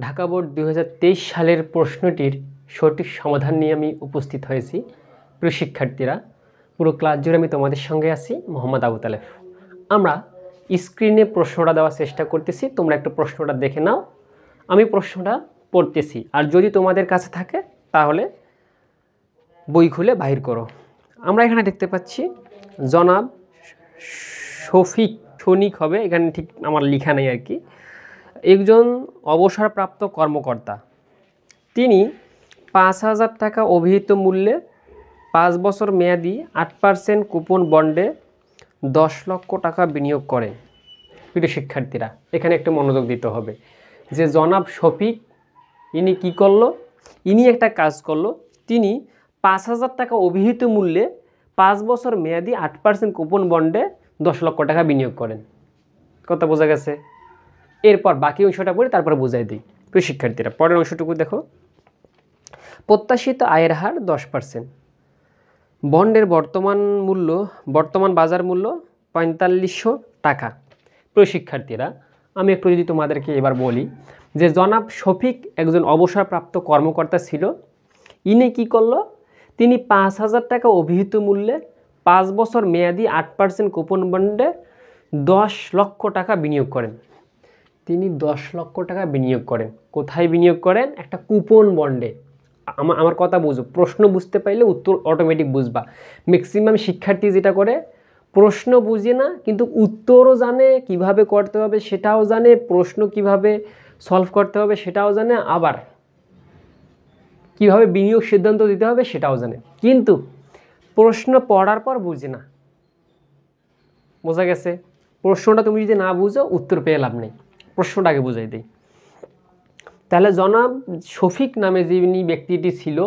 Dhaka board 2023 সালের প্রশ্নটির সঠিক সমাধান নিয়ে আমি উপস্থিত হয়েছি। প্রিয় শিক্ষার্থীরা, পুরো ক্লাস জুড়ে আমি তোমাদের সঙ্গে আছি, মোহাম্মদ আবু তালেব। আমরা স্ক্রিনে প্রশ্নটা দেওয়ার চেষ্টা করতেছি, তোমরা একটু প্রশ্নটা দেখে নাও। আমি প্রশ্নটা পড়তেছি, আর যদি তোমাদের কাছে থাকে তাহলে বই খুলে বাহির করো। আমরা এখানে দেখতে পাচ্ছি জনাব শফিক হবে, এখানে ঠিক আমার লেখা নেই আর কি, একজন অবসরপ্রাপ্ত কর্মকর্তা। তিনি ৫,০০০ টাকা অভিহিত মূল্যে ৫ বছর মেয়াদি ৮% কুপন বন্ডে ১০ লক্ষ টাকা বিনিয়োগ করেন। প্রিয় শিক্ষার্থীরা, এখানে একটু মনোযোগ দিতে হবে যে জনাব শফিক ইনি কি করলো, ইনি একটা কাজ করলো। তিনি ৫,০০০ টাকা অভিহিত মূল্যে ৫ বছর মেয়াদি ৮% কুপন বন্ডে ১০ লক্ষ টাকা বিনিয়োগ করেন। কথা বোঝা গেছে? এরপর বাকি অংশটা পড়ি, তারপর বুঝাই দিই। প্রিয় শিক্ষার্থীরা, পরের অংশটুকু দেখো। প্রত্যাশিত আয়ের হার 10%। বন্ডের বর্তমান বাজার মূল্য ৪৫০০ টাকা। প্রিয় শিক্ষার্থীরা, আমি একটু যদি তোমাদেরকে এবার বলি যে জনাব শফিক একজন অবসরপ্রাপ্ত কর্মকর্তা ছিল। ইনি কি করলো, তিনি ৫,০০০ টাকা অভিহিত মূল্যে ৫ বছর মেয়াদি ৮% কুপন বন্ডে ১০ লক্ষ টাকা বিনিয়োগ করেন। তিনি ১০ লক্ষ টাকা বিনিয়োগ করেন। কোথায় বিনিয়োগ করেন? একটা কুপন বন্ডে। আমার কথা বুঝো, প্রশ্ন বুঝতে পারলে উত্তর অটোমেটিক বুঝবা। ম্যাক্সিমাম শিক্ষার্থী যেটা করে, প্রশ্ন বুঝে না কিন্তু উত্তরও জানে, কিভাবে করতে হবে সেটাও জানে, প্রশ্ন কিভাবে সলভ করতে হবে সেটাও জানে, আবার কিভাবে বিনিয়োগ সিদ্ধান্ত দিতে হবে সেটাও জানে, কিন্তু প্রশ্ন পড়ার পর বুঝে না। বোঝা গেছে? প্রশ্নটা তুমি যদি না বুঝো, উত্তর পেয়ে লাভ নেই। প্রশ্নটা আগে বুঝাই দিই। তাহলে জনাব শফিক নামে যিনি ব্যক্তিটি ছিল,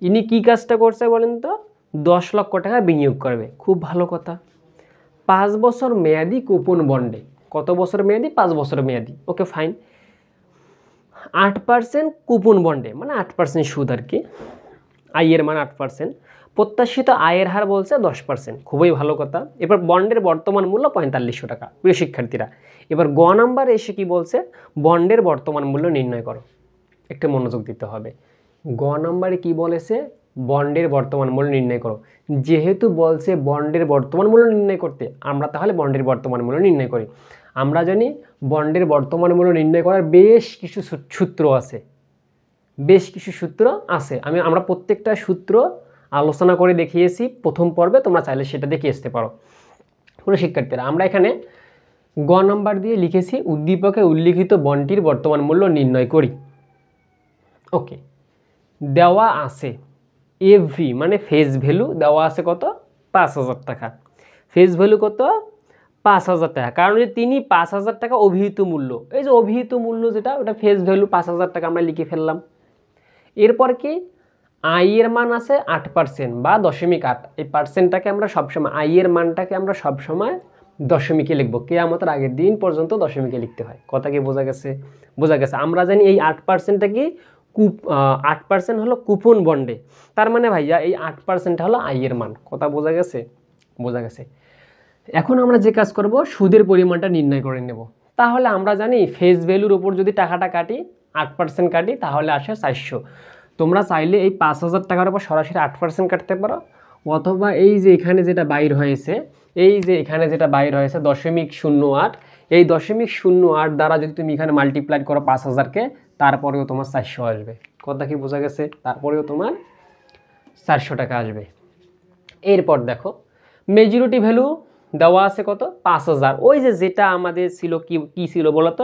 ইনি কি কাজটা করছে বলেন তো? ১০ লক্ষ টাকা বিনিয়োগ করবে। খুব ভালো কথা। ৫ বছর মেয়াদি কুপন বন্ডে। কত বছর মেয়াদি? ৫ বছর মেয়াদি। ওকে, ফাইন। ৮% কুপন বন্ডে মানে 8% সুদ আর কি। আয়ের মান 8%। প্রত্যাশিত আয়ের হার বলছে 10%। খুবই ভালো কথা। এবার বন্ডের বর্তমান মূল্য ৪৫০০ টাকা। প্রিয় শিক্ষার্থীরা, এবার গ নাম্বারে এসে কি বলছে? বন্ডের বর্তমান মূল্য নির্ণয় করো। একটু মনোযোগ দিতে হবে। গ নাম্বারে কি বলেছে? বন্ডের বর্তমান মূল্য নির্ণয় করো। যেহেতু বলছে বন্ডের বর্তমান মূল্য নির্ণয় করতে, আমরা তাহলে বন্ডের বর্তমান মূল্য নির্ণয় করি। আমরা জানি বন্ডের বর্তমান মূল্য নির্ণয় করার বেশ কিছু সূত্র আছে। আমরা প্রত্যেকটা সূত্র আলোচনা করে দেখিয়েছি প্রথম পর্বে, তোমরা চাইলে সেটা দেখে আসতে পারো। প্রিয় শিক্ষার্থীরা, আমরা এখানে গ নাম্বার দিয়ে লিখেছি উদ্দীপকে উল্লিখিত বন্ডটির বর্তমান মূল্য নির্ণয় করি। ওকে, দেওয়া আছে এফভি মানে ফেস ভ্যালু দেওয়া আছে কত? ৫,০০০ টাকা। ফেস ভ্যালু কত? ৫,০০০ টাকা। কারণ যে তিনি ৫,০০০ টাকা অভিহিত মূল্য, এই যে অভিহিত মূল্য যেটা, ওটা ফেস ভ্যালু ৫,০০০ টাকা আমরা লিখে ফেললাম। এরপর কি? আয়ের মান আছে ৮% বা 0.8। এই পার্সেন্টটাকে আমরা সবসময়, আয়ের মানটাকে আমরা সবসময় দশমিকে লিখবো। কিয়ামতের আগের দিন পর্যন্ত দশমিকে লিখতে হয়। কথা কি বোঝা গেছে? বোঝা গেছে। আমরা জানি এই 8%টা কি 8% হলো কুপন বন্ডে। তার মানে ভাইয়া এই 8% হলো আয়ের মান। কথা বোঝা গেছে? বোঝা গেছে। এখন আমরা যে কাজ করব, সুদের পরিমাণটা নির্ণয় করে নেব। তাহলে আমরা জানি ফেস ভ্যালুর উপর যদি টাকাটা কাটি, 8% কাটি, তাহলে আসে 400। তোমরা চাইলে এই ৫,০০০ টাকার উপর সরাসরি 8% কাটতে পারো, অথবা এই যে এখানে যেটা বাইর হয়েছে, এই যে এখানে যেটা বাইর হয়েছে 0.08, এই 0.08 দ্বারা যদি তুমি এখানে মাল্টিপ্লাই করো ৫,০০০কে, তারপরেও তোমার 400 আসবে। কথা কি বোঝা গেছে? তারপরেও তোমার 400 টাকা আসবে। এরপর দেখো মেজরিটি ভ্যালু দেওয়া আছে কত? ৫,০০০। ওই যে যেটা আমাদের ছিল, কি ছিল বলতো?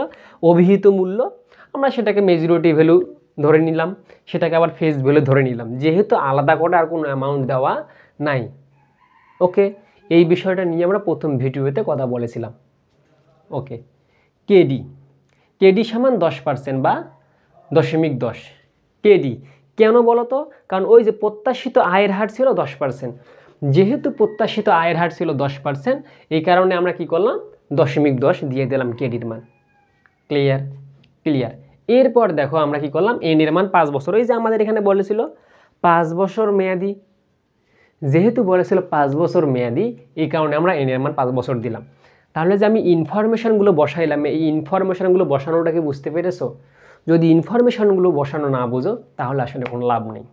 অভিহিত মূল্য। আমরা সেটাকে মেজরিটি ভ্যালু ধরে নিলাম, সেটাকে আবার ফেস ভ্যালু ধরে নিলাম, যেহেতু আলাদা করে আর কোনো অ্যামাউন্ট দেওয়া নাই। ওকে, এই বিষয়টা নিয়ে আমরা প্রথম ভিডিওতে কথা বলেছিলাম। ওকে, কেডি সমান 10% বা 0.10 কেডি। কেন বলো তো? কারণ ওই যে প্রত্যাশিত আয়ের হার ছিল 10%। যেহেতু প্রত্যাশিত আয়ের হার ছিল 10%, এই কারণে আমরা কি করলাম? 0.10 দিয়ে দিলাম কেডির মান। ক্লিয়ার। এরপর দেখো আমরা কি করলাম? এন এর মান 5 বছর। ওই যে আমাদের এখানে বলেছিল 5 বছর মেয়াদি, যেহেতু বলেছিল 5 বছর মেয়াদি, এই কারণে আমরা এন এর মান 5 বছর দিলাম। তাহলে যে আমি ইনফরমেশনগুলো বসাইলাম, এই ইনফরমেশনগুলো বসানোটাকে বুঝতে পেরেছো? যদি ইনফরমেশনগুলো বসানো না বোঝো তাহলে আসলে কোনো লাভ নেই।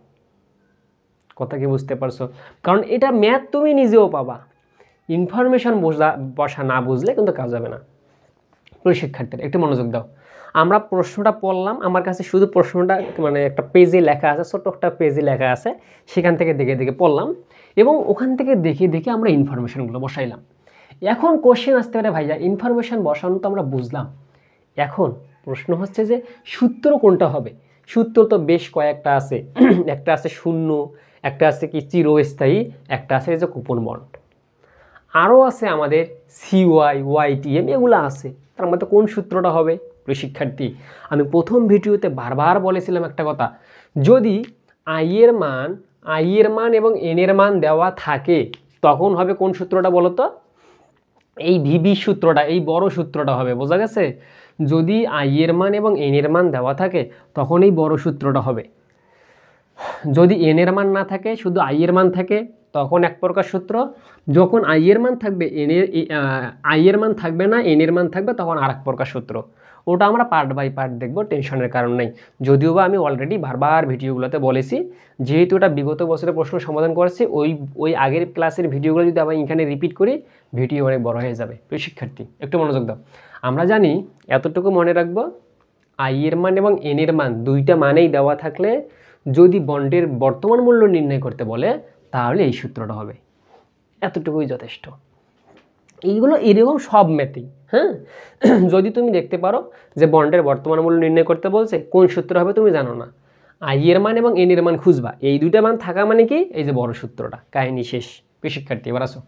কথা কি বুঝতে পারছো? কারণ এটা ম্যাথ তুমি নিজেও পাবা, ইনফরমেশন বসা না বুঝলে কিন্তু কাজ হবে না। প্রিয় শিক্ষার্থীরা একটু মনোযোগ দাও। আমরা প্রশ্নটা পড়লাম, আমার কাছে শুধু প্রশ্নটা মানে একটা পেজে লেখা আছে, ছোট্ট একটা পেজে লেখা আছে, সেখান থেকে দেখে দেখে পড়লাম এবং ওখান থেকে দেখে দেখে আমরা ইনফরমেশনগুলো বসাইলাম। এখন কোশ্চেন আসতে পারে ভাইয়া ইনফরমেশন বসানো তো আমরা বুঝলাম, এখন প্রশ্ন হচ্ছে যে সূত্র কোনটা হবে? সূত্র তো বেশ কয়েকটা আছে। একটা আছে শূন্য, একটা আছে কি চিরস্থায়ী, একটা আছে যে কুপন বন্ড, আরও আছে আমাদের সিওয়াই, ওয়াইটিএম, এগুলো আছে। তার মধ্যে কোন সূত্রটা হবে? প্রিয় শিক্ষার্থী, আমি প্রথম ভিডিওতে বারবার বলেছিলাম একটা কথা, যদি আই এর মান এবং এন এর মান দেওয়া থাকে তখন হবে কোন সূত্রটা বলো তো? এই ভিবি সূত্রটা, এই বড় সূত্রটা হবে। বোঝা গেছে? যদি আই এর মান এবং এন এর মান দেওয়া থাকে তখন এই বড় সূত্রটা হবে। যদি এন এর মান না থাকে, শুধু আই এর মান থাকে, তখন এক প্রকার সূত্র। যখন আই এর মান থাকবে, আই এর মান থাকবে না, এন এর মান থাকবে, তখন আর এক প্রকার সূত্র। ওটা আমরা পার্ট বাই পার্ট দেখব, টেনশনের কারণ নেই। যদিও বা আমি অলরেডি বারবার ভিডিওগুলোতে বলেছি, যেহেতু এটা বিগত বছরের প্রশ্ন সমাধান করেছি, ওই আগের ক্লাসের ভিডিওগুলো যদি আবার এখানে রিপিট করি ভিডিও অনেক বড় হয়ে যাবে। প্রিয় শিক্ষার্থী একটু মনোযোগ দাও। আমরা জানি, এতটুকু মনে রাখবো, আই এর মান এবং এন এর মান দুইটা মানেই দেওয়া থাকলে যদি বন্ডের বর্তমান মূল্য নির্ণয় করতে বলে তাহলে এই সূত্রটা হবে। এতটুকুই যথেষ্ট। এইগুলো এরকম সব ম্যাথেই, হ্যাঁ। যদি তুমি দেখতে পারো যে বন্ডের বর্তমান মূল্য নির্ণয় করতে বলছে, কোন সূত্র হবে তুমি জানো না, আই এর মান এবং এন এর মান খুঁজবা, এই দুইটা মান থাকা মানে কি, এই যে বড় সূত্রটা, কাহিনী শেষ। প্রিয় শিক্ষার্থী এবার আসো,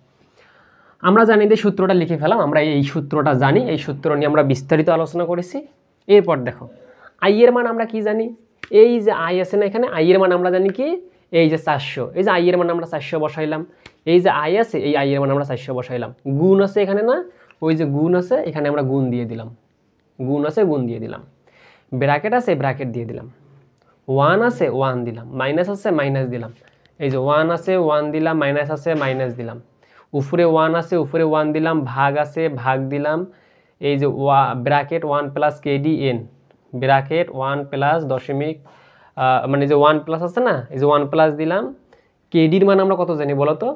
আমরা জানি যে সূত্রটা লিখে ফেলাম, আমরা এই সূত্রটা জানি, এই সূত্র নিয়ে আমরা বিস্তারিত আলোচনা করেছি। এরপর দেখো, আই এর মান আমরা কি জানি, এই যে আই আছে না এখানে, আই এর মান আমরা জানি কি, এই যে 400, এই যে আই এর মান আমরা 400 বসাইলাম, এই যে আই আছে, এই আই এর মান আমরা 400 বসাইলাম, গুণ আছে এখানে না, ওই যে গুণ আছে এখানে আমরা গুণ দিয়ে দিলাম, গুণ আছে গুণ দিয়ে দিলাম, ব্র্যাকেট আছে ব্র্যাকেট দিয়ে দিলাম, 1 আছে 1 দিলাম, মাইনাস আছে মাইনাস দিলাম, এই যে 1 আছে 1 দিলাম, মাইনাস আছে মাইনাস দিলাম, উপরে 1 আছে উপরে 1 দিলাম, ভাগ আছে ভাগ দিলাম, এই যে ব্র্যাকেট 1 প্লাস কেডিএন, ব্র্যাকেট 1 প্লাস দশমিক, মানে যে 1 প্লাস আছে না, এই যে 1 প্লাস দিলাম। কেডির মান আমরা কত জানি বলো তো?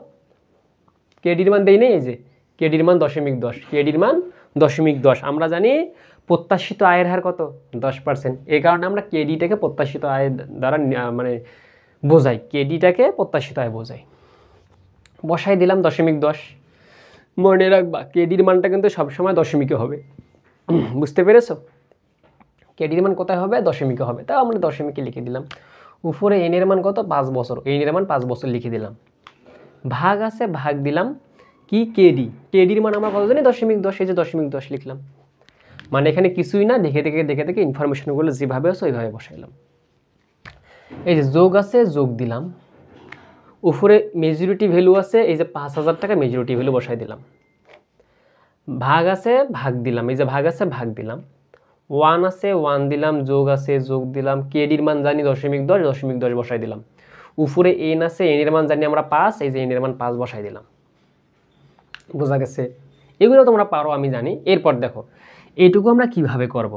কেডির মান দেই নেই, এই যে কেডির মান 0.10, কেডির মান 0.10। আমরা জানি প্রত্যাশিত আয়ের হার কত? 10%। এই কারণে আমরা কেডিটাকে প্রত্যাশিত আয়ের দ্বারা মানে বোঝাই, কেডিটাকে প্রত্যাশিত আয় বোঝাই। বসাই দিলাম 0.10। মনে রাখবা কেডির মানটা কিন্তু সবসময় দশমিকে হবে। বুঝতে পেরেছো? কেডির মান কোথায় হবে? দশমিকে হবে। তাও আমরা দশমিকে লিখে দিলাম। উপরে এন এর মান কত? 5 বছর, এন এর মান 5 বছর লিখে দিলাম। ভাগ আছে ভাগ দিলাম কি কেডি, কেডির মান আমরা কত জানি? 0.10, এই যে 0.10 লিখলাম। মানে এখানে কিছুই না, দেখে দেখে দেখে দেখে ইনফরমেশনগুলো যেভাবে আছে ওইভাবে বসাইলাম। এই যে যোগ আছে যোগ দিলাম, উপরে মেজরিটি ভ্যালু আছে, এই যে 5000 টাকা মেজরিটি ভ্যালু বসাই দিলাম। ভাগ আছে ভাগ দিলাম, এই যে ভাগ আছে ভাগ দিলাম, 1 আছে 1 দিলাম, যোগ আছে যোগ দিলাম, কেডির মান জানি 0.10, 0.10 বসাই দিলাম। উপরে এন আছে, এন এর মান জানি আমরা 5, এই যে এন এর মান 5 বসাই দিলাম। বোঝা গেছে? এগুলো তোমরা পারো আমি জানি। এরপর দেখো এইটুকু আমরা কিভাবে করব।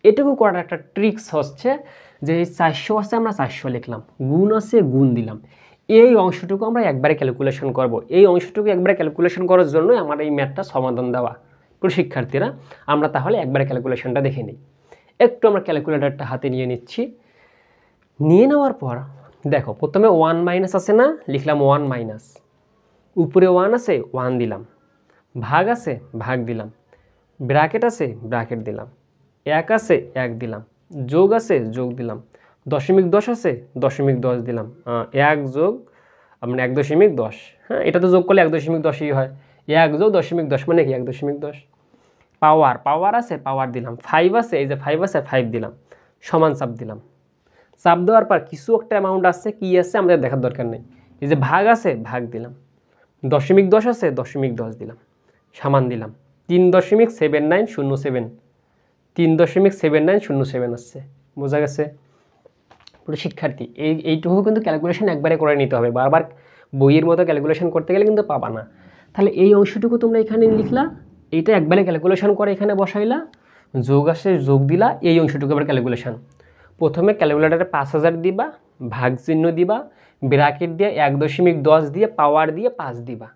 এটুকু করার একটা ট্রিক্স হচ্ছে যে 400 আছে আমরা 400 লিখলাম, গুণ আছে গুণ দিলাম। এই অংশটুকু আমরা একবারে ক্যালকুলেশন করব। এই অংশটুকু একবারে ক্যালকুলেশন করার জন্যই আমার এই ম্যাথটা সমাধান দেওয়া। প্রিয় শিক্ষার্থীরা আমরা তাহলে একবারে ক্যালকুলেশনটা দেখে নিই। একটু আমরা ক্যালকুলেটরটা হাতে নিয়ে নিচ্ছি। নিয়ে নেওয়ার পর দেখো প্রথমে 1 মাইনাস আছে না, লিখলাম 1 মাইনাস, উপরে 1 আছে 1 দিলাম, ভাগ আছে ভাগ দিলাম, ব্র্যাকেট আছে ব্র্যাকেট দিলাম, 1 আছে 1 দিলাম, যোগ আছে যোগ দিলাম, 0.10 আছে 0.10 দিলাম, 1 যোগ মানে 1.10, হ্যাঁ এটা তো যোগ করলে 1.10ই হয়, 1 যোগ 0.10 মানে কি 1.10। পাওয়ার পাওয়ার আছে পাওয়ার দিলাম, 5 আছে এই যে 5 আছে 5 দিলাম, সমান চাপ দিলাম। চাপ দেওয়ার পর কিছু একটা অ্যামাউন্ট আছে, কি আছে আমাদের দেখার দরকার নেই, এই যে ভাগ আছে ভাগ দিলাম, 0.10 আছে 0.10 দিলাম, সমান দিলাম 3.7907, 3.7907 আসছে। বোঝা গেছে? পুরো শিক্ষার্থী এইটুকু কিন্তু ক্যালকুলেশন একবারে করে নিতে হবে, বারবার বইয়ের মতো ক্যালকুলেশন করতে গেলে কিন্তু পাবা না। তাহলে এই অংশটুকু তোমরা এখানে লিখলা, এইটা একবারে ক্যালকুলেশন করে এখানে বসাইলা, যোগ আসে যোগ দিলা, এই অংশটুকু আবার ক্যালকুলেশন। প্রথমে ক্যালকুলেটারে 5000 দিবা, ভাগ চিহ্ন দিবা, ব্র্যাকেট দিয়ে 1.10 দিয়ে পাওয়ার দিয়ে 5 দিবা,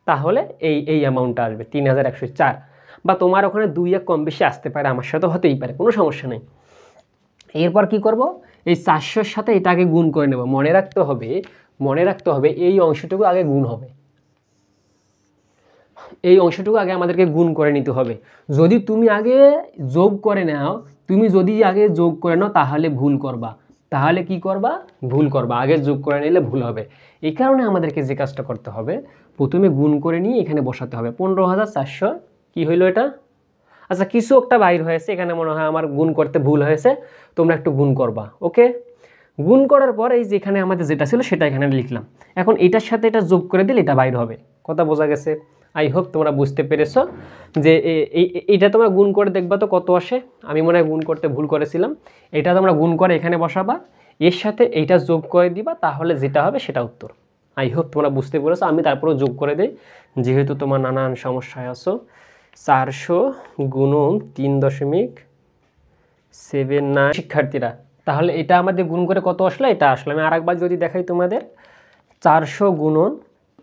তাহলে এই অ্যামাউন্টটা আসবে 3104। বা তোমার ওখানে 2-1 কম বেশি আসতে পারে, আমার সাথে হতেই পারে, কোনো সমস্যা নেই। এরপর কি করব, এই 400-র সাথে এটা আগে গুণ করে নেব। মনে রাখতে হবে এই অংশটুকু আগে গুণ হবে, এই অংশটুকু আগে আমাদেরকে গুণ করে নিতে হবে। যদি তুমি আগে যোগ করে নাও, তাহলে ভুল করবা। তাহলে কি করবা? ভুল করবা, আগে যোগ করে নিলে ভুল হবে। এই কারণে আমাদেরকে যে কাজটা করতে হবে, প্রথমে গুণ করে নিয়ে এখানে বসাতে হবে। 15400 কি হইলো এটা? আচ্ছা, কিছু একটা বাইর হয়েছে এখানে, মনে হয় আমার গুণ করতে ভুল হয়েছে, তোমরা একটু গুণ করবা। ওকে, গুণ করার পর এই যেখানে আমাদের যেটা ছিল সেটা এখানে লিখলাম। এখন এটার সাথে এটা যোগ করে দিলে এটা বাইর হবে। কথা বোঝা গেছে? আই হোপ তোমরা বুঝতে পেরেছো যে এইটা তোমরা গুণ করে দেখবা তো কত আসে। আমি মনে হয় গুণ করতে ভুল করেছিলাম। এটা তোমরা গুণ করে এখানে বসাবা, এর সাথে এইটা যোগ করে দিবা, তাহলে যেটা হবে সেটা উত্তর। আই হোপ তোমরা বুঝতে পেরেছো। আমি তারপরেও যোগ করে দিই, যেহেতু তোমার নানান সমস্যায় আছো। 400 গুণন 3.79 শিক্ষার্থীরা, তাহলে এটা আমাদের গুণ করে কত আসলো? এটা আসলো। আমি আরেকবার যদি দেখাই তোমাদের, 400 গুণন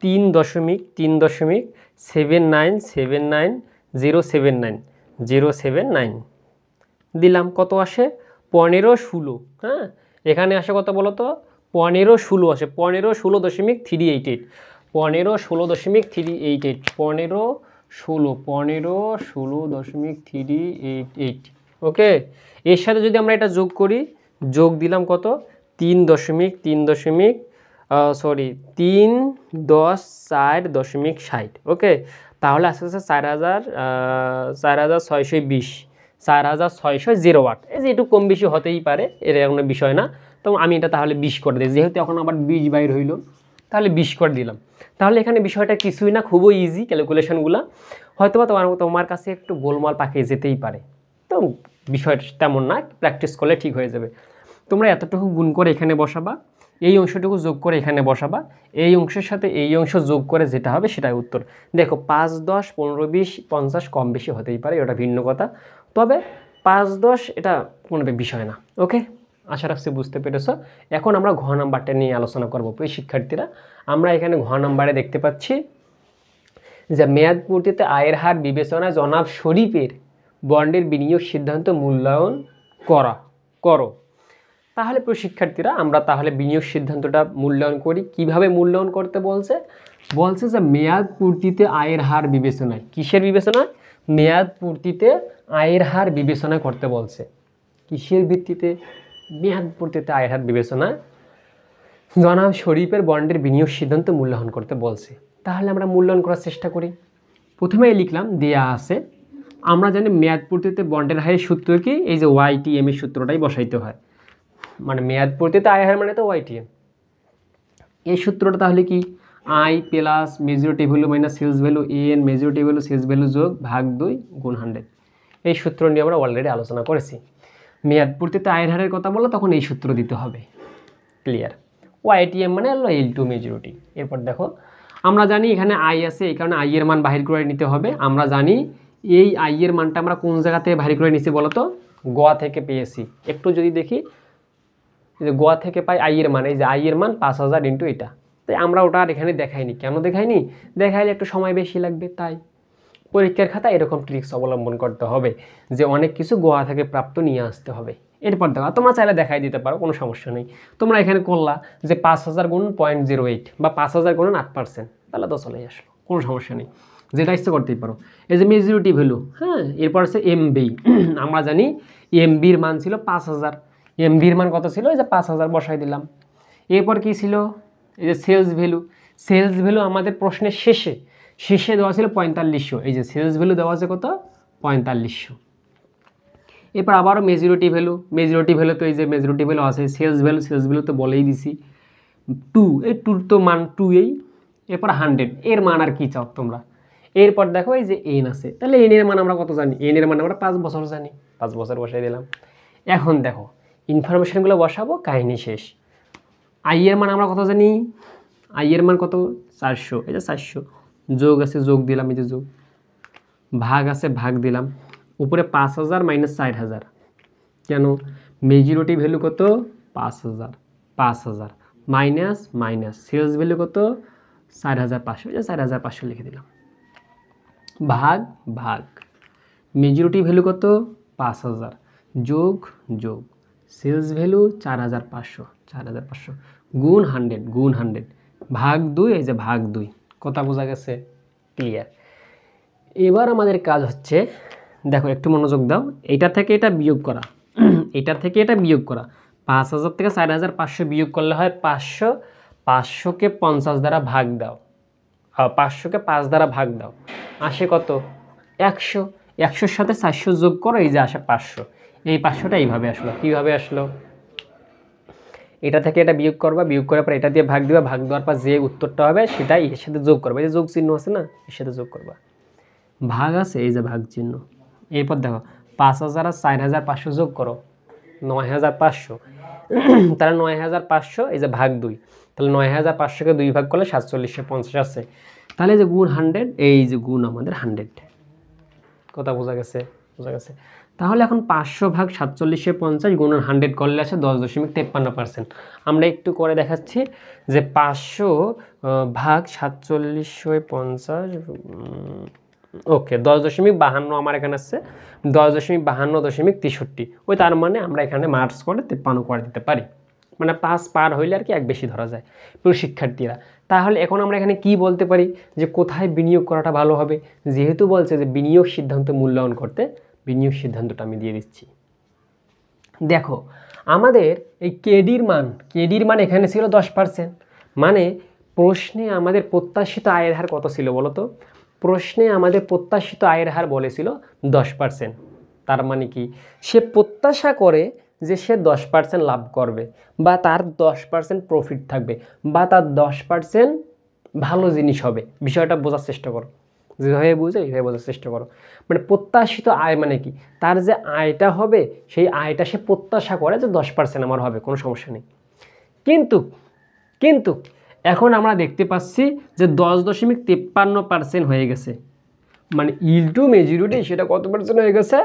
3.7979 দিলাম, কত আসে? 1516। হ্যাঁ, এখানে আসে কত বলো তো? 1516 আসে। 1516.388 1516.388। ওকে, এর সাথে যদি আমরা এটা যোগ করি, যোগ দিলাম কত? 3.4.60। ওকে, তাহলে আস্তে আস্তে 4620, 4600 এই যে একটু কম বেশি হতেই পারে, এর কোনো বিষয় না। তো আমি এটা তাহলে 20 করে দিই, যেহেতু এখন আবার 20 বাইর হইল, তাহলে 20 করে দিলাম। তাহলে এখানে বিষয়টা কিছুই না, খুবই ইজি ক্যালকুলেশনগুলো। হয়তো বা তোমার কাছে একটু গোলমাল পাকিয়ে যেতেই পারে, তো বিষয়টা তেমন না, প্র্যাকটিস করলে ঠিক হয়ে যাবে। তোমরা এতটুকু গুণ করে এখানে বসাবা, এই অংশটুকু যোগ করে এখানে বসাবা, এই অংশের সাথে এই অংশ যোগ করে যেটা হবে সেটাই উত্তর। দেখো 5, 10, 15, 20, 50 কম বেশি হতেই পারে, ওটা ভিন্ন কথা, তবে 5, 10 এটা কোনো বিষয় না। ওকে, আশা রাখছি বুঝতে পেরেছো। এখন আমরা ঘ নাম্বারটা নিয়ে আলোচনা করবো। প্রিয় শিক্ষার্থীরা, আমরা এখানে ঘ নাম্বারে দেখতে পাচ্ছি যে মেয়াদ পূর্তিতে আয়ের হার বিবেচনায় জনাব শরীফের বন্ডের বিনিয়োগ সিদ্ধান্ত মূল্যায়ন করো। তাহলে প্রিয় শিক্ষার্থীরা, আমরা তাহলে বিনিয়োগ সিদ্ধান্তটা মূল্যায়ন করি। কিভাবে মূল্যায়ন করতে বলছে যে মেয়াদ পূর্তিতে আয়ের হার বিবেচনায়, কিসের বিবেচনায়? মেয়াদ পূর্তিতে আয়ের হার বিবেচনায় করতে বলছে। কিসের ভিত্তিতে? মেয়াদ পূর্তিতে আয়ের হার বিবেচনায় জনাব শরীফের বন্ডের বিনিয়োগ সিদ্ধান্ত মূল্যায়ন করতে বলছে। তাহলে আমরা মূল্যায়ন করার চেষ্টা করি। প্রথমেই লিখলাম, দেয়া আছে, আমরা জানি মেয়াদ পূর্তিতে বন্ডের হারের সূত্র কি? এই যে YTM এর সূত্রটাই বসাইতে হয়, মানে মেয়াদ পূর্তিতে আয় হার মানে তো YTM। এই সূত্রটা তাহলে কি? I plus majority value minus sales value AN majority value sales value যোগ ভাগ 2 গুণ 100। এই সূত্র নিয়ে আমরা অলরেডি আলোচনা করেছি। মেয়াদ পূর্তিতে আয়ের হারের কথা বললে তখন এই সূত্র দিতে হবে। ক্লিয়ার? YTM মানে হলো L2 মেজরিটি। এরপর দেখো, আমরা জানি এখানে আই আছে, এই কারণে আই এর মান বাহির করে নিতে হবে। আমরা জানি এই আই এর মানটা আমরা কোন জায়গা থেকে বাহির করে নিছি বলো তো? গোয়া থেকে পেয়েছি। একটু যদি দেখি, যে গোয়া থেকে পাই আই এর মান, এই যে আই এর মান 5000 ইন্টু এটা। তাই আমরা ওটা আর এখানে দেখাইনি। কেন দেখাইনি? দেখাইলে একটু সময় বেশি লাগবে, তাই পরীক্ষার খাতায় এরকম ট্রিক্স অবলম্বন করতে হবে যে অনেক কিছু গোয়া থেকে প্রাপ্ত নিয়ে আসতে হবে। এরপর দেখো, তোমরা চাইলে দেখাই দিতে পারো, কোনো সমস্যা নেই। তোমরা এখানে করলা যে 5000 গুণ 0.08 বা 5000 গুণ 8%, তাহলে তো চলেই আসলো, কোনো সমস্যা নেই, যেটা ইচ্ছে করতেই পারো। এই যে মেজরিটি ভ্যালু, হ্যাঁ, এরপর আছে এমবি। আমরা জানি এমবির মান ছিল 5000। এমবির মান কত ছিল? এই যে 5000 বসাই দিলাম। এরপর কি ছিল? এই যে সেলস ভ্যালু। সেলস ভ্যালু আমাদের প্রশ্নের শেষে দেওয়া ছিল 4500। এই যে সেলস ভ্যালু দেওয়া আছে কত? 4500। এরপর আবারও মেজরিটি ভ্যালু তো এই যে মেজরিটি ভ্যালু আছে, সেলস ভ্যালু তো বলেই দিছি 2, এই 2 তো মান 2 এই। এরপর 100, এর মান আর কি চাও তোমরা। এরপর দেখো এই যে এন আছে, তাহলে এন এর মান আমরা কত জানি? এন এর মান আমরা 5 বছর জানি, 5 বছর বসাই দিলাম। এখন দেখো ইনফরমেশনগুলো বসাবো, কাহিনী শেষ। আই এর মান আমরা কত জানি? আই এর মান কত? 400। এই যে 400, যোগ আছে যোগ দিলাম, এই যে যোগ, ভাগ আছে ভাগ দিলাম, উপরে 5000 মাইনাস 4000, কেন মেজরিটি ভ্যালু কত 5000, 5000 মাইনাস মাইনাস সেলস ভ্যালু কত 4500, 4500 লিখে দিলাম, ভাগ ভাগ মেজরিটি ভ্যালু কত 5000 যোগ যোগ সেলস ভ্যালু 4500, 4500 গুণ 100, গুণ 100 ভাগ 2, এই যে ভাগ 2, কথা বোঝা গেছে? ক্লিয়ার। এবার আমাদের কাজ হচ্ছে, দেখো একটু মনোযোগ দাও, এটা থেকে এটা বিয়োগ করা, এটা থেকে এটা বিয়োগ করা। 5000 থেকে 4500 বিয়োগ করলে হয় 500, 500কে 50 দ্বারা ভাগ দাও, 500কে 5 দ্বারা ভাগ দাও, আসে কত 100, 100-র সাথে 400 যোগ করো, এই যে আসে 500। এই 500টা এইভাবে আসলো, কীভাবে আসলো? এটা থেকে এটা বিয়োগ করবা, বিয়োগ করার পর এটা দিয়ে ভাগ দিবা, ভাগ দেওয়ার পর যে উত্তরটা হবে সেটাই এর সাথে যোগ করবা, এই যে যোগ চিহ্ন আছে না, এর সাথে যোগ করবা, ভাগ আছে, এই যে ভাগ চিহ্ন। এরপর দেখো 5000 আর 4500 যোগ করো 9500, তাহলে 9500, এই যে ভাগ 2, তাহলে 9500কে 2 ভাগ করলে 4750 আছে, তাহলে যে গুণ 100, এই যে গুণ আমাদের 100, কথা বোঝা গেছে? বোঝা গেছে। তাহলে এখন 500 ভাগ 4750 গুণ 100 করলে আসে 10.53%। আমরা একটু করে দেখাচ্ছি যে 500 ভাগ 4750, ওকে 10.52 আমার এখানে আসছে 10.52.63, ওই তার মানে আমরা এখানে মার্কস করে 53 করে দিতে পারি, মানে 5 পার হইলে আর কি 1 বেশি ধরা যায়। প্রিয় শিক্ষার্থীরা, তাহলে এখন আমরা এখানে কি বলতে পারি যে কোথায় বিনিয়োগ করাটা ভালো হবে? যেহেতু বলছে যে বিনিয়োগ সিদ্ধান্ত মূল্যায়ন করতে, বিনিয়োগ সিদ্ধান্তটা আমি দিয়ে দিচ্ছি। দেখো আমাদের এই কেডির মান এখানে ছিল 10%, মানে প্রশ্নে আমাদের প্রত্যাশিত আয়ের হার কত ছিল বলো তো? প্রশ্নে আমাদের প্রত্যাশিত আয়ের হার বলেছিল 10%। তার মানে কি, সে প্রত্যাশা করে যে সে 10% লাভ করবে, বা তার 10% প্রফিট থাকবে, বা তার 10% ভালো জিনিস হবে। বিষয়টা বোঝার চেষ্টা করো, যেভাবে বুঝে এইভাবে বোঝার চেষ্টা করো। মানে প্রত্যাশিত আয় মানে কি, তার যে আয়টা হবে সেই আয়টা সে প্রত্যাশা করে যে 10% আমার হবে, কোনো সমস্যা নেই। কিন্তু এখন আমরা দেখতে পাচ্ছি যে 10.53% হয়ে গেছে, মানে ইল টু মেজরিটি সেটা কত পার্সেন্ট হয়ে গেছে?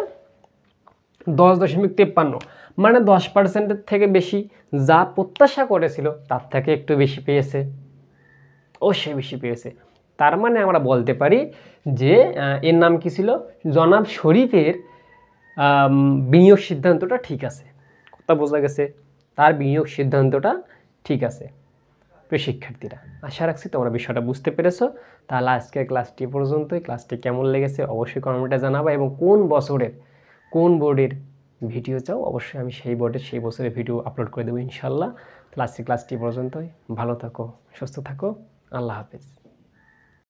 10.53, মানে 10%-এর থেকে বেশি। যা প্রত্যাশা করেছিল তার থেকে একটু বেশি পেয়েছে, অবশ্যই বেশি পেয়েছে। তার মানে আমরা বলতে পারি যে এর নাম কি ছিল? জনাব শরীফের বিনিয়োগ সিদ্ধান্তটা ঠিক আছে। কথা বোঝা গেছে? তার বিনিয়োগ সিদ্ধান্তটা ঠিক আছে। প্রিয় শিক্ষার্থীরা, আশা রাখছি তোমরা বিষয়টা বুঝতে পেরেছো। তাহলে আজকের ক্লাসটি পর্যন্তই। ক্লাসটি কেমন লেগেছে অবশ্যই কমেন্টে জানাবা, এবং কোন বছরের কোন বোর্ডের ভিডিও চাও অবশ্যই আমি সেই বোর্ডের সেই বছরের ভিডিও আপলোড করে দেবো ইনশাল্লাহ। তাহলে আজকের ক্লাসটি পর্যন্তই। ভালো থাকো, সুস্থ থাকো, আল্লাহ হাফেজ।